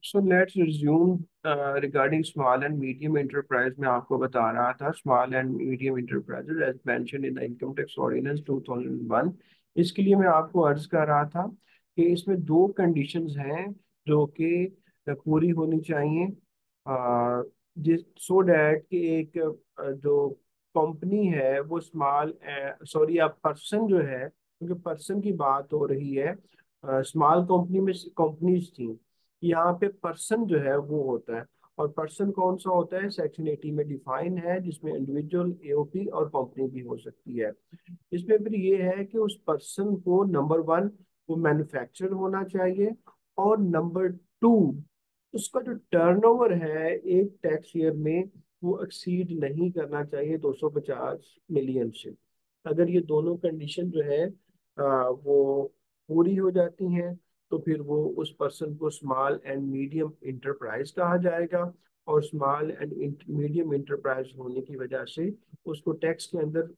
So let's resume regarding small and medium enterprise. में आपको बता रहा था small and medium enterprises as mention in the income tax ordinance 2001। इसके लिए मैं आपको अर्ज कर रहा था कि इसमें दो कंडीशंस हैं जो कि पूरी होनी चाहिए, जिस सो डैट कि एक जो कंपनी है वो स्मॉल, सॉरी आप पर्सन जो है, क्योंकि पर्सन की बात हो रही है। स्मॉल कंपनी में कंपनीज थी, यहाँ पे पर्सन जो है वो होता है। और पर्सन कौन सा होता है, सेक्शन 80 में डिफाइन है, जिसमें इंडिविजुअल, एओपी और कंपनी भी हो सकती है। इसमें फिर ये है कि उस पर्सन को नंबर वन वो मैन्युफैक्चर होना चाहिए, और नंबर टू उसका जो टर्नओवर है एक टैक्स ईयर में वो एक्सीड नहीं करना चाहिए 250 मिलियन से। अगर ये दोनों कंडीशन जो है वो पूरी हो जाती हैं तो फिर वो उस पर्सन को स्मॉल एंड मीडियम इंटरप्राइज कहा जाएगा। और स्मॉल एंड मीडियम इंटरप्राइज होने की वजह से उसको टैक्स के अंदर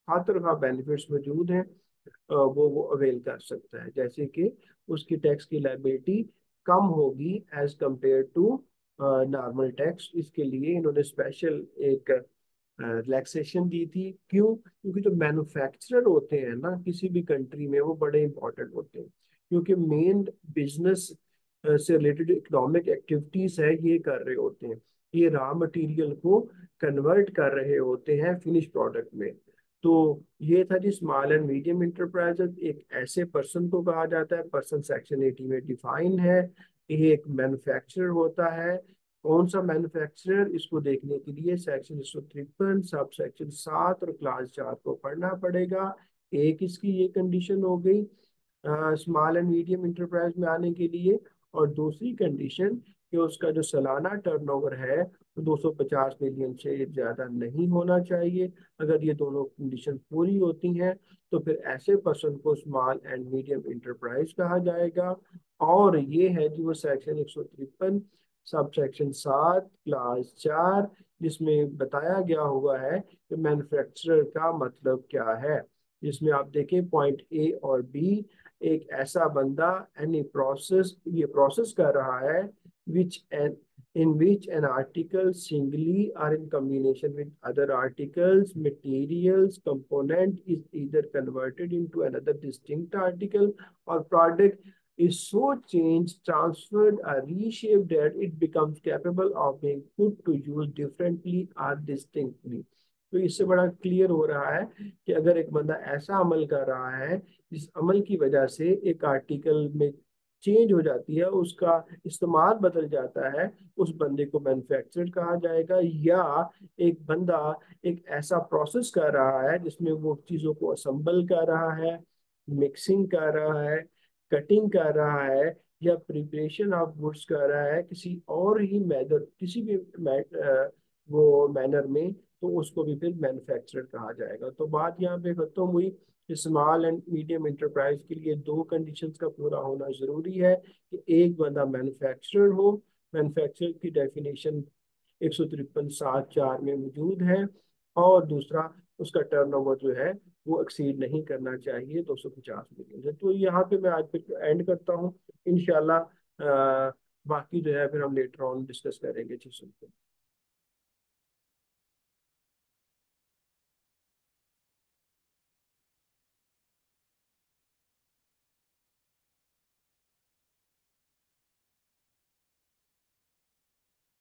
हर तरह का बेनिफिट्स मौजूद हैं, वो अवेल कर सकता है। जैसे कि उसकी टैक्स की लायबिलिटी कम होगी as compare to normal tax. इसके लिए इन्होंने स्पेशल एक रिलैक्सेशन दी थी। क्यों? क्योंकि जो मैन्युफैक्चरर होते हैं ना किसी भी कंट्री में, वो बड़े इंपॉर्टेंट होते हैं, क्योंकि मेन बिजनेस से रिलेटेड इकोनॉमिक एक्टिविटीज है ये कर रहे होते हैं। ये रॉ मटेरियल को कन्वर्ट कर रहे होते हैं फिनिश प्रोडक्ट में। तो ये था जी स्मॉल एंड मीडियम इंटरप्राइजेज। एक ऐसे पर्सन को कहा जाता है, पर्सन सेक्शन 80 में डिफाइन है। ये एक मैन्युफैक्चरर होता है। कौन सा मैन्युफैक्चरर, इसको देखने के लिए सेक्शन 153 सब सेक्शन 7 और क्लास 4 को पढ़ना पड़ेगा। एक इसकी ये कंडीशन हो गई स्मॉल एंड मीडियम इंटरप्राइज में आने के लिए। और दूसरी कंडीशन कि उसका जो सालाना टर्नओवर है वो 250 मिलियन से ज़्यादा नहीं होना चाहिए। अगर ये दोनों कंडीशन पूरी होती हैं तो फिर ऐसे पर्सन को स्मॉल एंड मीडियम इंटरप्राइज कहा जाएगा। और ये है जी वो सेक्शन 153 सब सेक्शन 7 क्लास 4, जिसमें बताया गया हुआ है कि मैन्युफैक्चरर का मतलब क्या है। जिसमें आप देखें पॉइंट ए और बी, एक ऐसा बंदा एनी प्रोसेस, ये प्रोसेस कर रहा है विच N in which an article singly or in combination with other articles, materials, component is either converted into another distinct article or product is so changed, transferred or reshaped that it becomes capable of being put to use differently or distinctly। तो इससे बड़ा clear हो रहा है कि अगर एक बंदा ऐसा अमल कर रहा है जिस अमल की वजह से एक आर्टिकल में चेंज हो जाती है, उसका इस्तेमाल बदल जाता है, उस बंदे को मैन्युफैक्चरर कहा जाएगा। या एक बंदा एक ऐसा प्रोसेस कर रहा है जिसमें वो चीज़ों को असेंबल कर रहा है, मिक्सिंग कर रहा है, कटिंग कर रहा है, या प्रिपरेशन ऑफ गुड्स कर रहा है किसी और ही मैथड, किसी भी वो मैनर में, तो उसको भी फिर मैन्युफैक्चरर कहा जाएगा। तो बात यहाँ पे खत्म हुई। स्मॉल एंड मीडियम एंटरप्राइज के लिए दो कंडीशंस का पूरा होना जरूरी है कि एक बंदा मैन्युफैक्चरर हो। मैन्युफैक्चरर की डेफिनेशन 153(7)(4) में मौजूद है। और दूसरा उसका टर्नओवर जो है वो एक्सीड नहीं करना चाहिए 250 मिलियन से। तो यहाँ पे मैं आज फिर एंड करता हूँ। इंशाल्लाह बाकी जो है फिर हम लेटर ऑन डिस्कस करेंगे चीज़ों को।